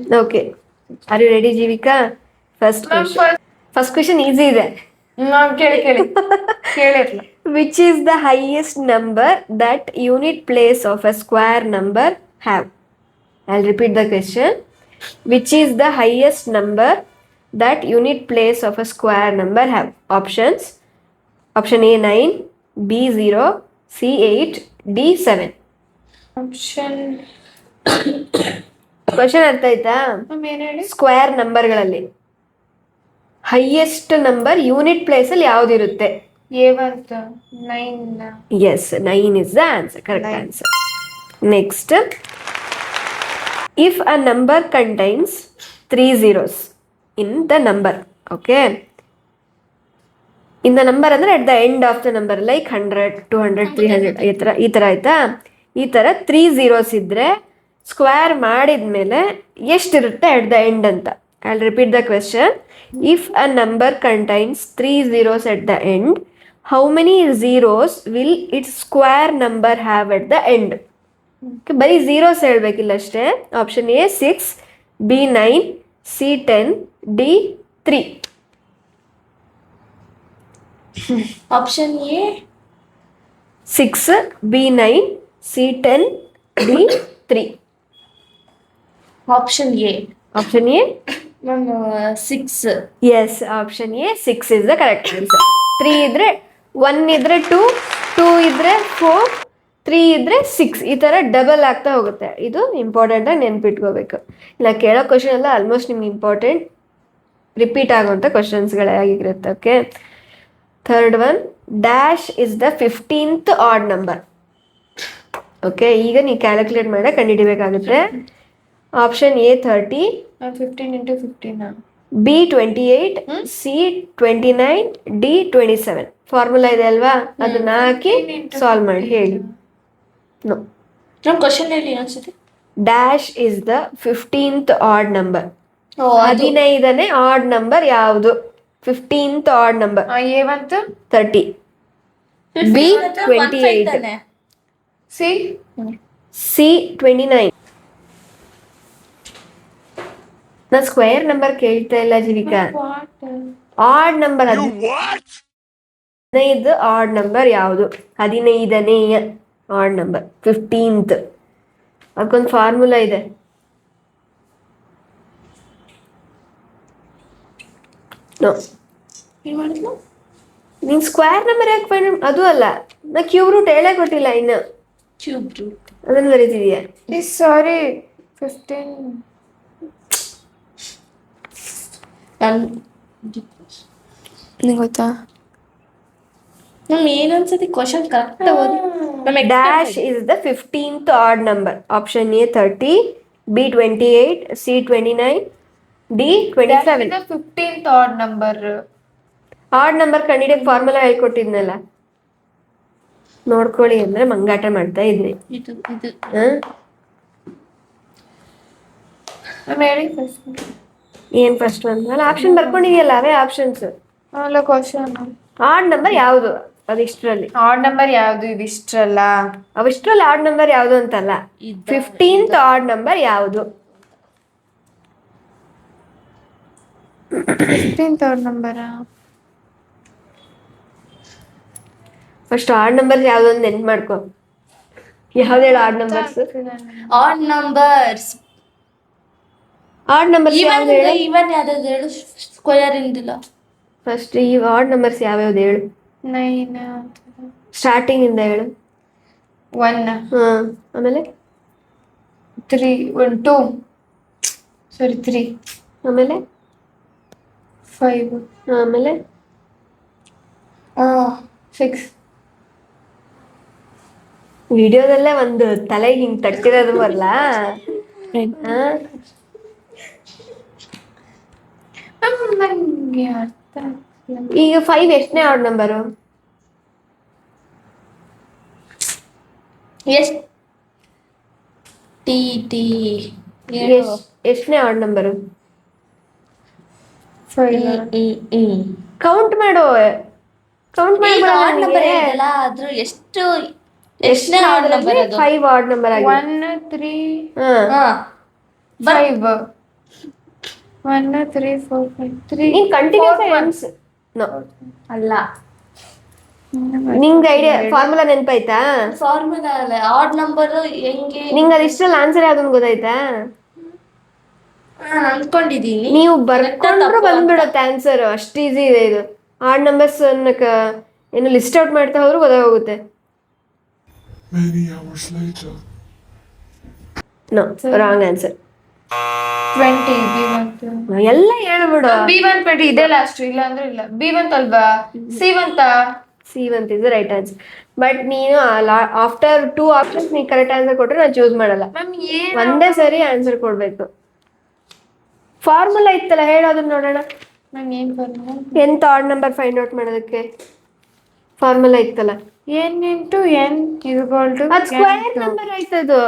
Okay. Are you ready, Jivika? First question easy ಇದೆ. ಕೇಳಿರ್ಲ. Which is the highest number that unit place of a square number have? I'll repeat the question. Which is the highest number that unit place of a square number have? Options. Option A 9, B 0, C 8, D 7. Option question ಅರ್ಥ ಆಯ್ತಾ? ಏನ್ ಹೇಳಿ? Square ನಂಬರ್ಗಳಲ್ಲಿ highest number unit place ಅಲ್ಲಿ ಯಾವ್ದಿರುತ್ತೆ? ಏವಂತ 9. Yes, 9 is the answer. Correct 9. answer. Next, if a number contains 3 zeros in the number, okay? In the number ಅಂದ್ರೆ at the end of the number, like 100, 200, 300 ಈ ತರ ಆಯ್ತಾ? ಈ ತರ 3 zeros ಇದ್ರೆ square ಮಾಡಿದ್ಮೇಲೆ ಎಷ್ಟಿರುತ್ತೆ at the end ಅಂತ. I'll repeat the question. If a number contains 3 zeros at the end, how many zeros will its square number have at the end? ಬರೀ zeros ಹೇಳ್ಬೇಕಿಲ್ಲ ಅಷ್ಟೇ. Option A 6, B 9, C 10, D 3. Option A 6, B 9, C 10, D 3. Option A. Option A 6. Yes, option A 6 is the correct answer. 3 ಇದ್ರೆ 1 ಇದ್ರೆ 2, 2 ಇದ್ರೆ 4, 3 ಇದ್ರೆ 6 ಈ ಥರ double ಆಗ್ತಾ ಹೋಗುತ್ತೆ. ಇದು ಇಂಪಾರ್ಟೆಂಟ್ ಆಗಿ ನೆನ್ಪಿಟ್ಕೋಬೇಕು. ಇಲ್ಲ ಕೇಳೋ ಕ್ವಶನ್ ಎಲ್ಲ ಆಲ್ಮೋಸ್ಟ್ ನಿಮ್ಗೆ ಇಂಪಾರ್ಟೆಂಟ್ ರಿಪೀಟ್ ಆಗುವಂಥ ಕ್ವಶನ್ಸ್ಗಳೇ ಆಗಿರುತ್ತೆ. Okay, third one, dash is the 15th odd number. Okay, ಈಗ ನೀವು ಕ್ಯಾಲ್ಕುಲೇಟ್ ಮಾಡಿ ಕಂಡುಹಿಡಿಬೇಕಾಗುತ್ತೆ. Option A 30, 15 into 15. B 28, C 29, D 27. Formula ಇದೆ ಅಲ್ವಾ, ಅದನ್ನ ಹಾಕಿ ಸಾಲ್ವ್ ಮಾಡಿ ಹೇಳಿ. ನೋ, ನಮ್ಮ ಕ್ವಶನ್ ಹೇಳಿ ಅನ್ಸುತ್ತೆ. Dash is the 15th odd number. 15ನೇ ಆಡ್ ನಂಬರ್ ಯಾವುದು? 15th odd number. ಏವಂತ 30, ಬಿ 28, ಸಿ 29. ನಾ ಸ್ಕ್ವೇರ್ ನಂಬರ್ ಕೇಳ್ತಾ ಇಲ್ಲ Jeevika, odd number. 15 odd number ಯಾವುದು? 15ನೇ ಆಡ್ ನಂಬರ್ 15th. ಅದಕ್ಕೊಂದು ಫಾರ್ಮುಲಾ ಇದೆ. ನೋ, ನೀನ್ ಸ್ಕ್ವೇರ್ ನಂಬರ್ ಯಾಕೆ ಫೈಂಡ್? ಅದು ಅಲ್ಲ, ನಾ ಕ್ಯೂಬ್ ರೂಟ್ ಹೇಳೇ ಕೊಟ್ಟಿಲ್ಲ ಇನ್ನು. ಕ್ಯೂಬ್ ರೂಟ್ ಅದನ್ನು ಬರೀತಿದೀಯ? ಸಾರಿ, 15. ನಿಂಗೆ ಗೊತ್ತಾ ನಮ್ಗೆ ಏನನ್ಸತಿ ಕ್ವಶನ್ ಕರೆಕ್ಟ್ ಓದಿ. Dash is the 15th odd number. Option A 30, B 28, C 29, D 27. 15th odd number. Odd number ಕಂಡಿಡಿಯಕ್ಕೆ ಫಾರ್ಮುಲಾ ಹೇಳ್ಕೊಟ್ಟಿದ್ನಲ್ಲ, ನೋಡ್ಕೊಳ್ಳಿ ಅಂದ್ರೆ ಮಂಗಾಟ ಮಾಡ್ತಾ ಇದ್ನಿ. ಇದು ಹೇಳಿ ಫಸ್ಟ್. ಏನ್ ಫಸ್ಟ್ ಒನ್? ಅಲ್ಲ, ಆಪ್ಷನ್ ಬರ್ಕೊಂಡಿದೆಯಲ್ಲ, ಅವೇ ಆಪ್ಷನ್ಸ್. ಅಲ್ಲ, ಕ್ವಶನ್ ಆಡ್ ನಂಬರ್ ಯಾವುದು ಅದಿಷ್ಟರಲ್ಲಿ? ಆಡ್ ನಂಬರ್ ಯಾವುದು ಇದಿಷ್ಟರಲ್ಲ? ಅವಿಷ್ಟರಲ್ಲಿ ಆಡ್ ನಂಬರ್ ಯಾವುದು ಅಂತಲ್ಲ, 15th ಆಡ್ ನಂಬರ್ ಯಾವುದು? 15th odd number. First odd number ಯಾವ್ದು ಅಂತ ನೆನ್ಪು ಮಾಡ್ಕೊ. ಯಾವ್ದು ಹೇಳು add numbers? Add numbers add numbers ಯಾವ್ದು ಹೇಳು? ಇವನ್ ಯಾವ್ದು ಹೇಳು? ಸ್ಕ್ವೇರ್ ಇಂದಿಲ್ಲ. ಫಸ್ಟ್ ಈ ಆಡ್ ನಂಬರ್ಸ್ ಯಾವ್ಯಾವ್ದು ಹೇಳು? 9 ಸ್ಟಾರ್ಟಿಂಗ್ ಇಂದ ಹೇಳು. 1, ಆಮೇಲೆ 3, 1, 2, ಸಾರಿ 3, ಆಮೇಲೆ 5, ಆಮೇಲೆ 6. ವಿಡಿಯೋದಲ್ಲೇ ಒಂದು ತಲೆ ಹಿಂಗ್ ತಟ್ಟಿರೋದು ಬರಲ್ಲ. ನಂಗೆ ಅರ್ಥ. ಈಗ 5 ಎಷ್ಟನೇ ಆಡ್ ನಂಬರು? ಎಷ್ಟನೇ ಆಡ್ ನಂಬರು? 5. ಕೌಂಟ್ ಮಾಡು. ಕೌಂಟ್ ಮಾಡಿ ಆಡ್ ನಂಬರ್ ಇದೆಯಲ್ಲ, ಅದ್ರ ಎಷ್ಟನೇ ಆಡ್ ನಂಬರ್ ಅದು? 5 ಆಡ್ ನಂಬರ್ ಆಗಿದೆ. 1, 3, 5. 1 3 4 5 3 ನೀನ್ ಕಂಟಿನ್ಯೂಸ್ ನೋ ಅಲ್ಲ ನಿಂಗೆ ಐಡಿಯಾ ಫಾರ್ಮುಲಾ ನೆನಪಾಯ್ತಾ? ಫಾರ್ಮುಲಾ ಅಲ್ಲ, ಆಡ್ ನಂಬರ್ ಹೆಂಗೆ ನಿಂಗೆ ಅದಿಷ್ಟರಲ್ಲಿ ಆನ್ಸರ್ ಯಾವ್ದೊಂದು ಗೊತ್ತಾಯ್ತಾ? ನಾನು ಅನ್ಕೊಂಡಿದೀನಿ ನೀವು correct ಆ ಬರ್ಕೊಂಡ್ರು ತಪ್ಪು ಅಂತ. ಬಂದ್ಬಿಡತ್ತೆ ಆನ್ಸರ್, ಅಷ್ಟು ಈಸಿ ಇದೆ ಇದು. ಆಡ್ ನಂಬರ್ಸ್ ಏನು ಲಿಸ್ಟ್ ಔಟ್ ಮಾಡ್ತಾ ಹೋದ್ರು ಗೊತ್ತಾಗೋಗುತ್ತೆ. Many hours later. No wrong answer. 20 B1 ಎಲ್ಲ ಹೇಳ್ಬಿಡು. B1 20 ಇದೆ ಲಾಸ್ಟ್, ಇಲ್ಲ ಅಂದ್ರೆ ಇಲ್ಲ. B1 ಅಲ್ವಾ? C1 C1 is right answer. But ನೀನು ಆಫ್ಟರ್ 2 ಆಪ್ಷನ್ಸ್ ನೀನು ಕರೆಕ್ಟ್ ಆನ್ಸರ್ ಕೊಟ್ರೆ ನಾನು ಚೂಸ್ ಮಾಡಲ್ಲ. ಮ್ಯಾಮ್ ಏನ್ ಒಂದೇ ಸರಿ ಆನ್ಸರ್ ಕೊಡ್ಬೇಕು. ಫಾರ್ಮುಲಾ ಇತ್ತಲ್ಲ, ಹೇಳೋದನ್ನ ನೋಡೋಣ. ಮ್ಯಾಮ್ ಏನ್ ಫಾರ್ಮುಲಾ? ಎಂತ ಆಡ್ ನಂಬರ್ ಫೈಂಡ್ ಔಟ್ ಮಾಡೋದಕ್ಕೆ ಫಾರ್ಮುಲಾ ಇತ್ತಲ್ಲ, n into n equal to ಅದು ಸ್ಕ್ವೇರ್ ನಂಬರ್ ಆಯ್ತದು.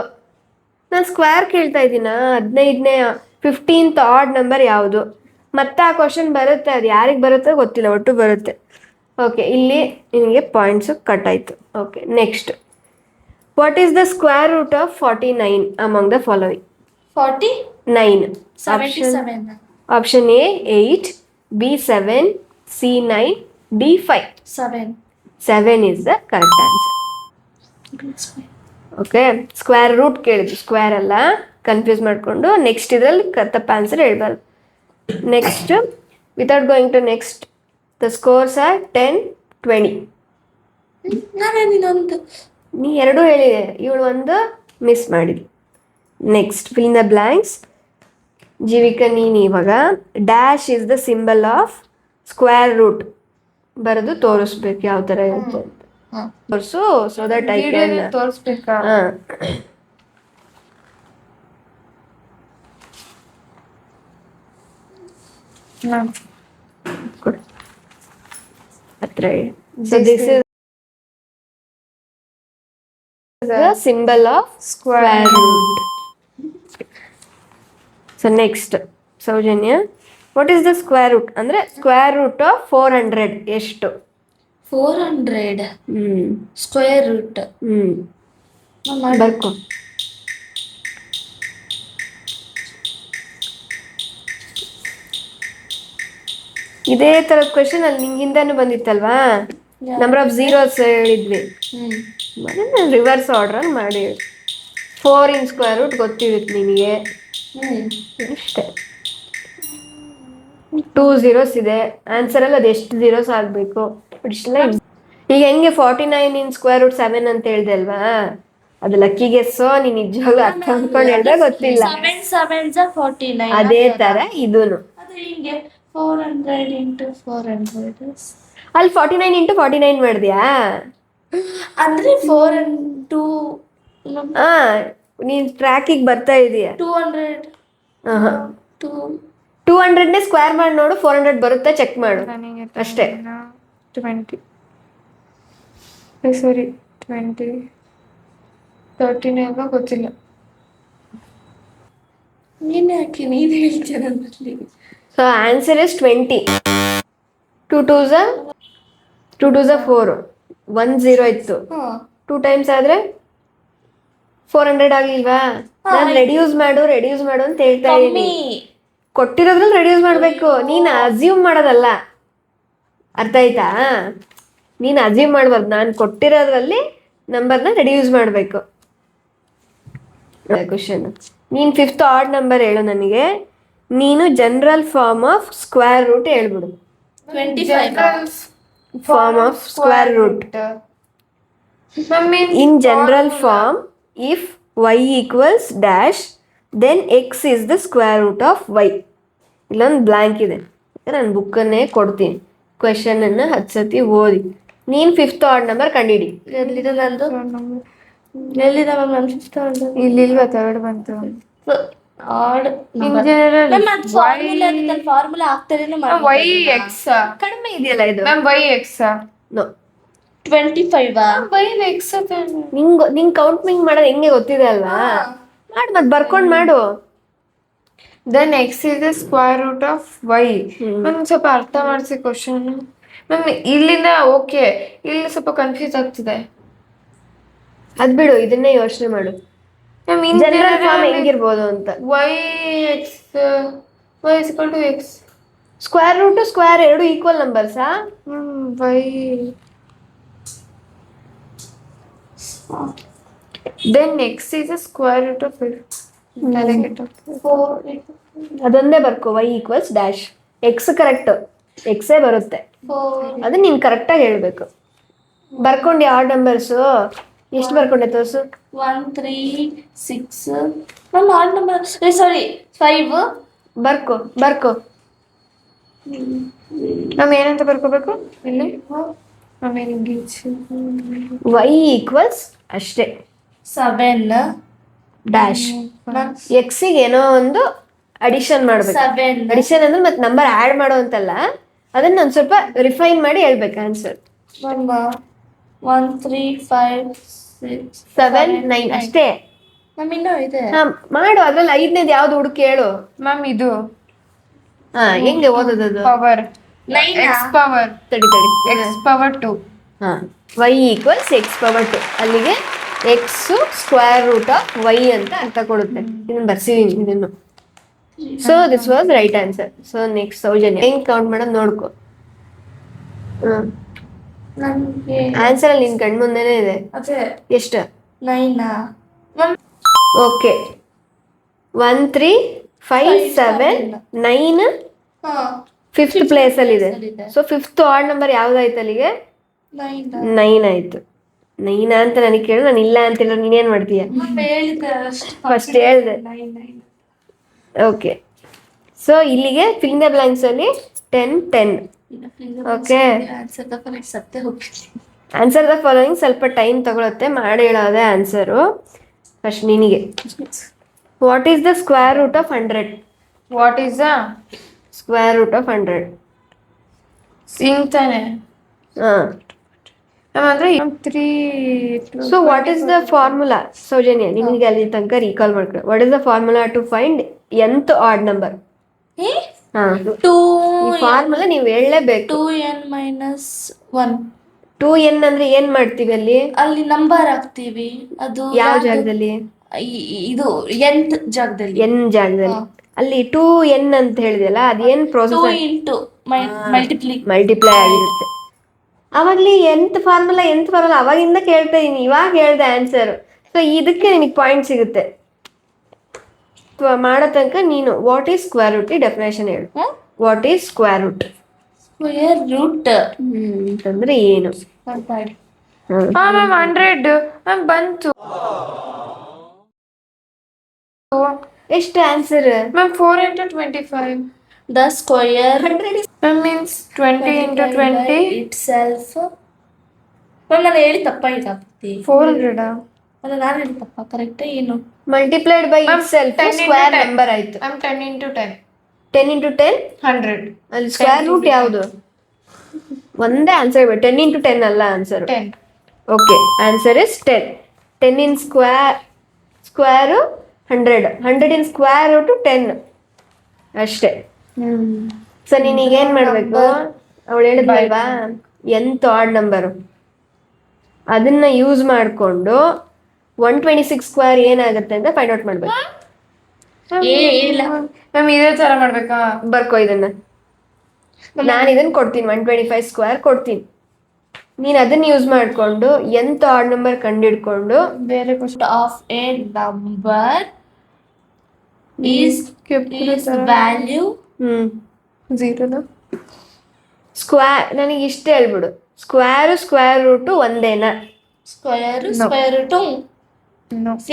ನಾನು ಸ್ಕ್ವೇರ್ ಕೇಳ್ತಾ ಇದ್ದೀನಾ? 15ನೇ 15th ಆಡ್ ನಂಬರ್ ಯಾವುದು? ಮತ್ತೆ ಆ ಕ್ವಶನ್ ಬರುತ್ತೆ, ಅದು ಯಾರಿಗೆ ಬರುತ್ತೆ ಗೊತ್ತಿಲ್ಲ, ಒಟ್ಟು ಬರುತ್ತೆ. ಓಕೆ, ಇಲ್ಲಿ ನಿನಗೆ ಪಾಯಿಂಟ್ಸು ಕಟ್ ಆಯಿತು. Okay, next. What is the square root of 49 among the following? 49 9. Option A 8, B 7, C 9, D 5. 7. 7 is the correct answer. Okay, square root ಕೇಳಿದ್ರು, ಸ್ಕ್ವೇರ್ ಅಲ್ಲ, ಕನ್ಫ್ಯೂಸ್ ಮಾಡಿಕೊಂಡು ನೆಕ್ಸ್ಟ್ ಇದರಲ್ಲಿ ತಪ್ಪ ಆನ್ಸರ್ ಹೇಳ್ಬಾರ್ದು. Next, without going to next, the scores are 10, 20. ನಾನೇನಿನೊಂದು ನೀ ಎರಡೂ ಹೇಳಿದೆ, ಇವಳು ಒಂದು ಮಿಸ್ ಮಾಡಿದ್ವಿ. Next, fill in the blanks. Jeevika, ನೀನು ಇವಾಗ dash is the symbol of square root ಬರೆದು ತೋರಿಸ್ಬೇಕು ಯಾವ ಥರ ಇರುತ್ತೆ ಅಂತ. ತೋರಿಸು, ಸೊ ದಟ್ ಐ ಕ್ಯಾನ್. ತೋರಿಸ್ಬೇಕಾ? ಹಾಂ, ಮ್ಯಾಮ್ ಕೊಡು ಹತ್ರ. So this is the symbol of square root. So next, Soujanya, what is the square root? ಅಂದರೆ ಸ್ಕ್ವೇರ್ ರೂಟ್ ಆಫ್ 400 ಎಷ್ಟು? 400 ಹ್ಮ್ ಸ್ಕ್ವೇರ್ ರೂಟ್. ಬರ್ಕೊ. ಇದೇ ಥರದ ಕ್ವೆಶನ್ ಅಲ್ಲಿ ನಿಂಗಿಂದಾನು ಬಂದಿತ್ತಲ್ವಾ? ನಂಬರ್ ಆಫ್ ಝೀರೋಸ್ ಹೇಳಿದ್ವಿ, ಮತ್ತೆ ನಾನು ರಿವರ್ಸ್ ಆರ್ಡ್ರಲ್ಲಿ ಮಾಡಿ 4 ಇನ್ ಸ್ಕ್ವೇರ್ ರೂಟ್ ಗೊತ್ತಿರುತ್ತೆ ನಿನಗೆ ಅಷ್ಟೇ. 2 zeros ಇದೆ ಆನ್ಸರಲ್ಲಿ, ಅದು ಎಷ್ಟು ಝೀರೋಸ್ ಆಗಬೇಕು ಇಷ್ಟೆಲ್ಲ. ಈಗ ಹೆಂಗೆ 49 ಇನ್ ಸ್ಕ್ವೇರ್ ರೂಟ್ 7 ಅಂತ ಹೇಳ್ದೆ ಅಲ್ವಾ, ಅದು ಲಕ್ಕಿ ಗೆಸ್ಸೋ ನೀನು ನಿಜವಾಗ್ಲೂ ಅರ್ಥ ಮಾಡ್ಕೊಂಡು ಹೇಳ್ದೆ ಗೊತ್ತಿಲ್ಲ. 7 7s 49. ಅದೇ ಥರ ಇದೂನು. ಅದು ಹಿಂಗೆ 400 into 400 ಅಲ್ಲಿ 49 into 49 ಮಾಡಿದ್ಯಾ? ಅಂದ್ರೆ 4 and 2 ನೀನು ಟ್ರ್ಯಾಕಿಗೆ ಬರ್ತಾ ಇದೀಯ. 200 200ನೇ ಸ್ಕ್ವೇರ್ ಮಾಡಿ ನೋಡು, 400 ಬರುತ್ತೆ, ಚೆಕ್ ಮಾಡು ಅಷ್ಟೇ. 20 ಸಾರಿ 20 13 ಏನೋ ಗೊತ್ತಿಲ್ಲ. ನೀನೇ ಹಾಕಿ, ನೀನು ಹೇಳ್ತೀಯ ನನ್ನಲ್ಲಿ. So answer is 20. 2 2s 2 2s 4, 1 0 ಇತ್ತು. 2 ಟೈಮ್ಸ್ ಆದರೆ 400 ಆಗಲಿಲ್ವಾ? ನಾನು ರೆಡ್ಯೂಸ್ ಮಾಡು ಅಂತ ಹೇಳ್ತಾ ಇದ್ದೀನಿ. ಕೊಟ್ಟಿರೋದ್ರಲ್ಲಿ ರೆಡ್ಯೂಸ್ ಮಾಡಬೇಕು, ನೀನು ಅಸ್ಯೂಮ್ ಮಾಡೋದಲ್ಲ. ಅರ್ಥ ಆಯ್ತಾ? ನೀನು ಅಸ್ಯೂಮ್ ಮಾಡ್ಬಾರ್ದು, ನಾನು ಕೊಟ್ಟಿರೋದ್ರಲ್ಲಿ ನಂಬರ್ನ ರೆಡ್ಯೂಸ್ ಮಾಡಬೇಕು. ಕ್ವಶನ್, ನೀನು 5th ಆಡ್ ನಂಬರ್ ಹೇಳು ನನಗೆ. ನೀನು general form of square root ಹೇಳ್ಬಿಡು. 25 form of square root. In general form, if y equals dash then x is the square root of y. ಇಲ್ಲೊಂದು ಬ್ಲ್ಯಾಂಕ್ ಇದೆ, ನಾನು ಬುಕ್ಕನ್ನೇ ಕೊಡ್ತೀನಿ, ಕ್ವೆಶನನ್ನು 10 ಸತಿ ಓದಿ. ನೀನು 5th ಆಡ್ ನಂಬರ್ ಕಂಡಿಡಿ. ಎಲ್ಲಿದೆ ನಂದು? ಎಲ್ಲಿದೆ ಮ್ಯಾಮ್ ನನ್ನ 5th ಆರ್ಡರ್? ಇಲ್ಲಿಲ್ವಾ? ಥರ್ಡ್ ಬಂತು. ಆಡ್ ಇನ್ ಜನರಲ್ ಫಾರ್ಮುಲಾ ಆಗ್ತಾರೇನು y x ಕಡಿಮೆ ಇದೆಯಲ್ಲ ಇದು. Ma'am y x no, 25 y x ನಿಂಗೆ ಕೌಂಟಿಂಗ್ ಮಾಡೋದು ಹೆಂಗೆ ಗೊತ್ತಿದೆ ಅಲ್ವಾ? ಮಾಡಿ ಮತ್ತೆ ಬರ್ಕೊಂಡು ಮಾಡು. Then x is the square root of y. Ma'am ಸ್ವಲ್ಪ ಅರ್ಥ ಮಾಡಿಸಿ ಕ್ವಶನ್. ಮ್ಯಾಮ್ ಇಲ್ಲಿಂದ ಓಕೆ, ಇಲ್ಲಿ ಸ್ವಲ್ಪ ಕನ್ಫ್ಯೂಸ್ ಆಗ್ತಿದೆ. ಅದ್ ಬಿಡು, ಇದನ್ನೇ ಯೋಚನೆ ಮಾಡು. ಮ್ಯಾಮ್ ಇನ್ ಜನರಲ್ ಫಾರ್ಮ್ ಹೆಂಗಿರ್ಬೋದು ಅಂತ. y x y is equal to x. Square root square ಎರಡು ಈಕ್ವಲ್ ನಂಬರ್ಸಾ? Y. Then x is a square root of it. ಅದೊಂದೇ ಬರ್ಕೋ, y equals dash. X correct, ಎಕ್ಸೇ ಬರುತ್ತೆ. ಅದು ನೀನು ಕರೆಕ್ಟಾಗಿ ಹೇಳ್ಬೇಕು. ಬರ್ಕೊಂಡಿ ಆಡ್ ನಂಬರ್ಸು ಎಷ್ಟು ಬರ್ಕೊಂಡೆ ತೋರ್ಸು. 1 3 6 ಮ್ಯಾಮ್ ಆಡ್ ನಂಬರ್ ಸಾರಿ 5 ಬರ್ಕೋ. ನಾವು ಏನಂತ ಬರ್ಕೋಬೇಕು ಇಲ್ಲಿ? ಆಮೇಲೆ y ಈಕ್ವಲ್ಸ್ ಅಷ್ಟೇ 7 ಡ್ಯಾಶ್. ಎಕ್ಸಿಗೆ ಏನೋ ಒಂದು ಅಡಿಷನ್ ಮಾಡ್ಬೇಕು. 7 ಅಡಿಷನ್ ಅಂದ್ರೆ ಮತ್ತೆ ನಂಬರ್ ಆಡ್ ಮಾಡೋ ಅಂತಲ್ಲ, ಅದನ್ನ ಒಂದು ಸ್ವಲ್ಪ ರಿಫೈನ್ ಮಾಡಿ ಹೇಳ್ಬೇಕು ಆನ್ಸರ್. 1 3 5 6 7 9 ಅಷ್ಟೇ. ಮ್ಯಾಮ್ ಇನ್ನೂ ಇದೆ. ಹಾ ಮಾಡು, ಅದ್ರಲ್ಲಿ ಐದನೇದು ಯಾವ್ದು ಹುಡುಕಿ ಹೇಳು. ಮ್ಯಾಮ್ ಇದು ಹಾ ಹೆಂಗೆ ಓದೋದದು? ಪವರ್ 9 x ಪವರ್ ತಡಿ x ಪವರ್ 2. ಹಾ y ಈಕ್ವಲ್ಸ್ ಎಕ್ಸ್ ಪವರ್ 2. ಅಲ್ಲಿಗೆ x square root of y ಅಂತ ಅರ್ಥ ಕೊಡುತ್ತೆ. ಇದನ್ನ ಬರ್ಸಿದೀನಿ ಇದನ್ನು. So this was right answer. So next Soujanya ಹೆಂಗ್ ಕೌಂಟ್ ಮಾಡೋದು ನೋಡ್ಕೊ. ನನಗೆ ಆನ್ಸರ್ ಅಲ್ಲಿ ನಿನ್ ಕಣ್ ಮುಂದೆನೇ ಇದೆ. ಅದೇ ಎಷ್ಟು? 9 ಮ್ಯಾಮ್ ಓಕೆ 1 3 5 7 9 ಹಾ ಫಿಫ್ತ್ ಪ್ಲೇಸ್ ಅಲ್ಲಿ ಇದೆ. ಅಲ್ಲಿದೆ. ಸೊ ಫಿಫ್ತ್ ಆಡ್ ನಂಬರ್ ಯಾವ್ದಾಯ್ತು ಅಲ್ಲಿಗೆ? 9 9 ಆಯ್ತು. 9 ಅಂತ ನನಗೆ ಕೇಳು, ನಾನು ಇಲ್ಲ ಅಂತಿಲ್ಲ, ನೀನೇನ್ ಮಾಡ್ತೀಯ? ಮ್ಯಾಮ್ ಹೇಳಿದ್ದೆ ಅಷ್ಟು ಫಸ್ಟ್ ಹೇಳ್ದೆ. 9 ಓಕೆ, ಸೊ ಇಲ್ಲಿಗೆ ಫಿಲ್ ದ ಬ್ಲಾಂಕ್ಸ್ ಅಲ್ಲಿ 10 10. Okay. ಆನ್ಸರ್ ದ ಫಾಲೋಯಿಂಗ್ ಸತ್ತೆ ಹೋಗ್ತೀನಿ. ಆನ್ಸರ್ ದ ಫಾಲೋಯಿಂಗ್ ಸ್ವಲ್ಪ ಟೈಮ್ ತಗೊಳುತ್ತೆ, ಮಾಡಿ ಹೇಳೋದೆ ಆನ್ಸರು. ಫಸ್ಟ್ ನಿನಗೆ what is the square root of 100? What is the square root of 100? ಸಿಂಗ್ ತಾನೆ ಹಾಂ. ಮ್ಯಾಮ್ ಅಂದ್ರೆ 3. So what is the formula? Soujanya ನಿಮಗೆ ಅಲ್ಲಿ ತನಕ ರೀಕಾಲ್ ಮಾಡ್ಕೊಳ್ಳಿ. What is the formula to find nth odd number? ಹಾಂ, 2 ಈ ಫಾರ್ಮುಲಾ ನೀವು ಹೇಳಲೇಬೇಕು. 2n - 1 2n ಅಂದ್ರೆ ಏನ್ ಮಾಡ್ತೀವಿ ಅಲ್ಲಿ? ಅಲ್ಲಿ ನಂಬರ್ ಹಾಕ್ತೀವಿ. ಅದು ಯಾವ ಜಾಗದಲ್ಲಿ? ಇದು nth ಜಾಗದಲ್ಲಿ. n ಜಾಗದಲ್ಲಿ. ಅಲ್ಲಿ 2n ಅಂತ ಹೇಳಿದೆಯಲ್ಲ, ಅದೇನ್ 2 ಪ್ರೋಸೆಸ್? ಇಂಟು ಮಲ್ಟಿಪ್ಲೈ ಆಗಿರುತ್ತೆ. ಅವಾಗ್ಲಿ ಎಂತ ಫಾರ್ಮುಲಾ ಅವಾಗಿಂದ ಕೇಳ್ತಾ ಇದೀನಿ, ಇವಾಗ ಹೇಳ್ದೆ ಆನ್ಸರ್. ಸೊ ಇದಕ್ಕೆ ನಿನಗೆ ಪಾಯಿಂಟ್ ಸಿಗುತ್ತೆ. ಮಾಡೋ ತನಕ ನೀನು what is square root definition ಹೇಳು. What is square root? Square root ಅಂತಂದ್ರೆ ಏನು? ಮ್ಯಾಮ್ 100 ಮ್ಯಾಮ್ ಬಂತು. ಎಷ್ಟು answer? Ma'am 4 into 25. The square ma'am means 20 into 20 itself. Ma'am ನಾನು ಹೇಳಿ ತಪ್ಪಾಯ್ತು. 400. ಅಲ್ಲ ನಾನು ಹೇಳಿ ತಪ್ಪ ಕರೆಕ್ಟ್ ಏನು? Multiplied by Ma'am, itself 10 into square 10. Number ಆಯ್ತು. Ma'am 10 into 10 10 into 10 100. ಅಲ್ಲಿ ಸ್ಕ್ವೇರ್ ರೂಟ್ ಯಾವುದು? ಒಂದೇ ಆನ್ಸರ್. 10 into 10 ಅಲ್ಲ answer. 10. Okay, answer is 10. 10 in square 100. 100 in square route 10 ಅಷ್ಟೇ. ಸೊ ನೀನೀಗ ಏನ್ ಮಾಡ್ಬೇಕು? ಅವಳು ಹೇಳಿದ್ವಲ್ವಾ ಎಂತ ಆಡ್ ನಂಬರು, ಅದನ್ನ ಯೂಸ್ ಮಾಡಿಕೊಂಡು 126 ಸ್ಕ್ವೇರ್ ಏನಾಗುತ್ತೆ ಅಂತ ಫೈಂಡ್ ಔಟ್ ಮಾಡ್ಬೇಕು. ಇಲ್ಲ ಮ್ಯಾಮ್ ಇದೇ ತರ ಮಾಡ್ಬೇಕಾ? ಬರ್ಕೋ ಇದನ್ನ. ನಾನು ಇದನ್ನ ಕೊಡ್ತೀನಿ, 125 ಸ್ಕ್ವೇರ್ ಕೊಡ್ತೀನಿ. ನೀನು ಅದನ್ನ ಯೂಸ್ ಮಾಡಿಕೊಂಡು ಎಂತ ಆಡ್ ನಂಬರ್ ಕಂಡಿಡ್ಕೊಂಡು ಬೇರೆ question of a number is value 0 square. ನನಗೆ ಇಷ್ಟ ಹೇಳ್ಬಿಡು, ಸ್ಕ್ವೇರ್ ರೂಟು ಒಂದೇನಾ? ಸ್ಕ್ವೇರ್ ರೂಟ್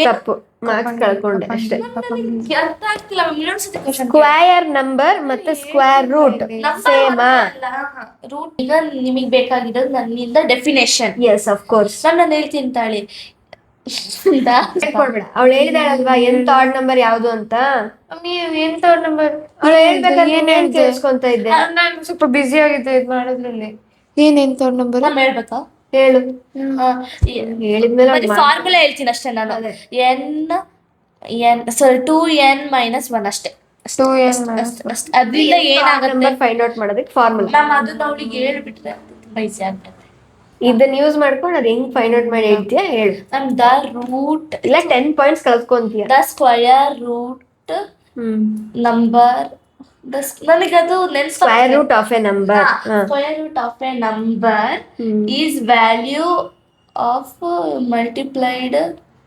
ತಪ್ಪು, ಮಾರ್ಕ್ಸ್ ಕಳ್ಕೊಂಡೆ ಅಷ್ಟೇ. ಅರ್ಥ ಆಗ್ತಿಲ್ಲ ಮ್ಯಾಮ್. ಇನ್ನೊಂದ್ಸತಿ ಕ್ವಶನ್ ಸ್ಕ್ವೇರ್ ನಂಬರ್ ಮತ್ತೆ ಸ್ಕ್ವೇರ್ ರೂಟ್ ಸೇಮಾ? ರೂಟ್ ಈಗ ನಿಮಗೆ ಬೇಕಾಗಿರೋದು ನನ್ನಿಂದ ಡೆಫಿನೇಷನ್. S of course. ನಾನು ಹೇಳ್ತೀನಿ ತಾಳಿ. ಕೊಡ್ಬೇಡ, ಅವಳು ಹೇಳಿದಾಳಲ್ವಾ ಎಂತ ಆಡ್ ನಂಬರ್ ಯಾವ್ದು ಅಂತ. ಎಂತ ನಂಬರ್ ಅವಳು ಹೇಳ್ಬೇಕಾದ್ರೆ ಏನ್ ಕೇಳಿಸ್ಕೊಂತ ಇದ್ದೆ. ನಾನು ಸ್ವಲ್ಪ ಬಿಸಿ ಆಗಿದ್ದೆ ಇದು ಮಾಡೋದ್ರಲ್ಲಿ. ಎಂತ ನಂಬರ್ ನಾನು ಹೇಳ್ಬೇಕಾ? ಹೇಳು. ಹೇಳಿದ್ಮೇಲೆ ಫಾರ್ಮುಲಾ ಹೇಳ್ತೀನಿ ಅಷ್ಟೇ ನಾನು. ಸಾರಿ 2n - 1 ಅಷ್ಟೇ. 2n ಅದ್ರಿಂದ ಏನಾಗುತ್ತೆ ಫೈಂಡ್ ಔಟ್ ಮಾಡೋದಕ್ಕೆ ಫಾರ್ಮುಲಾ. ಮ್ಯಾಮ್ ಅದನ್ನ ಅವಳಿಗೆ ಹೇಳ್ಬಿಟ್ರೆ ತುಂಬಾ ಈಸಿ ಆಗ್ತದೆ. ಇದನ್ನ ಯೂಸ್ ಮಾಡ್ಕೊಂಡು ಅದ್ ಹೆಂಗ್ ಫೈಂಡ್ ಔಟ್ ಮಾಡಿ ಹೇಳ್ತೀಯ ಹೇಳು. ಮ್ಯಾಮ್ ದ ರೂಟ್ ಇಲ್ಲ 10 ಪಾಯಿಂಟ್ಸ್ ಕಳ್ಕೊಂತೀಯ. ದ ಸ್ಕ್ವಯರ್ ರೂಟ್ ನಂಬರ್ ನನಗೆ ಅದು square root of a number. Square root of a number is value of multiplied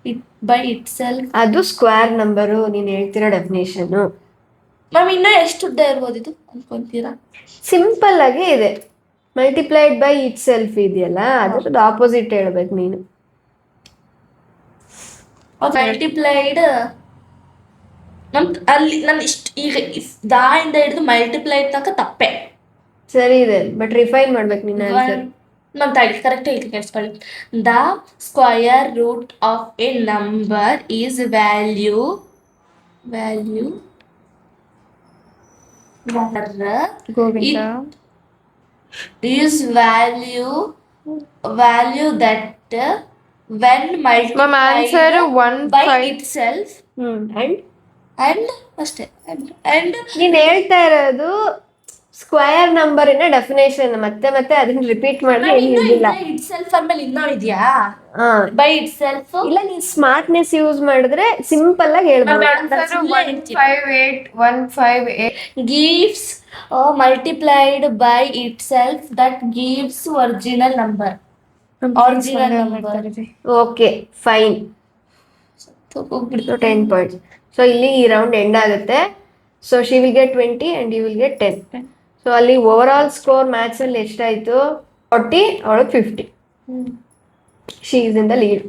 it by itself. ಅದು ಸ್ಕ್ವೇರ್ ನಂಬರು ನೀನು ಹೇಳ್ತಿರೋ ಡೆಫಿನೇಷನ್. ಮ್ಯಾಮ್ ಇನ್ನೂ ಎಷ್ಟು ಉದ್ದ ಇರ್ಬೋದು ಇದು ಅನ್ಕೊಂತೀರಾ? ಸಿಂಪಲ್ ಆಗಿ ಇದೆ. ಮಲ್ಟಿಪ್ಲೈಡ್ ಬೈ ಇಟ್ ಸೆಲ್ಫ್ ಇದೆಯಲ್ಲ, ಅದ್ರದ್ದು ಆಪೋಸಿಟ್ ಹೇಳ್ಬೇಕು ನೀನು. ಮಲ್ಟಿಪ್ಲೈಡ್ ಅಲ್ಲಿ ನಾನು ಇಷ್ಟು ಈಗ ದಾಯಿಂದ ಹಿಡಿದು ಮಲ್ಟಿಪ್ಲೈಡ್ ತನಕ ತಪ್ಪೆ. ಸರಿ ಇದೆ, ಬಟ್ ರಿಫೈನ್ ಮಾಡ್ಬೇಕು ನಿನ್ನ ಆನ್ಸರ್. ನಾನು ತಡಿ ಕರೆಕ್ಟ್ ಹೇಳ್ತೀನಿ ಕೇಳಿಸ್ಕೊಳ್ಳಿ. The square root of a number is value Govinda is value that when ma'am answer multiplied by 1 5 itself and ಅಷ್ಟೇ and ನೀನ್ ಹೇಳ್ತಾ ಇರೋದು ಸ್ಕ್ವೇರ್ ನಂಬರಿನ ಡೆಫಿನೇಷನ್ ಮತ್ತೆ ಮತ್ತೆ ಅದನ್ನ ರಿಪೀಟ್ ಮಾಡಿ ಏನಿಲ್ಲ. itself ಆದ್ಮೇಲೆ ಇನ್ನೂ ಇದೆಯಾ? ಹಾ, by itself ಇಲ್ಲ ನೀನ್ ಸ್ಮಾರ್ಟ್ನೆಸ್ ಯೂಸ್ ಮಾಡಿದ್ರೆ ಸಿಂಪಲ್ ಆಗಿ ಹೇಳ್ಬೋದು. Answer 158 gives multiplied by itself that gives original number. Okay fine. So 10 points. So ಇಲ್ಲಿ ಈ ರೌಂಡ್ ಎಂಡ್ ಆಗುತ್ತೆ. So she will get 20 and you will get 10. So ಅಲ್ಲಿ ಓವರ್ ಆಲ್ ಸ್ಕೋರ್ ಮ್ಯಾಚ್ ಅಲ್ಲಿ ಎಷ್ಟಾಯ್ತು? 40, ಅವಳು 50. She is in the lead.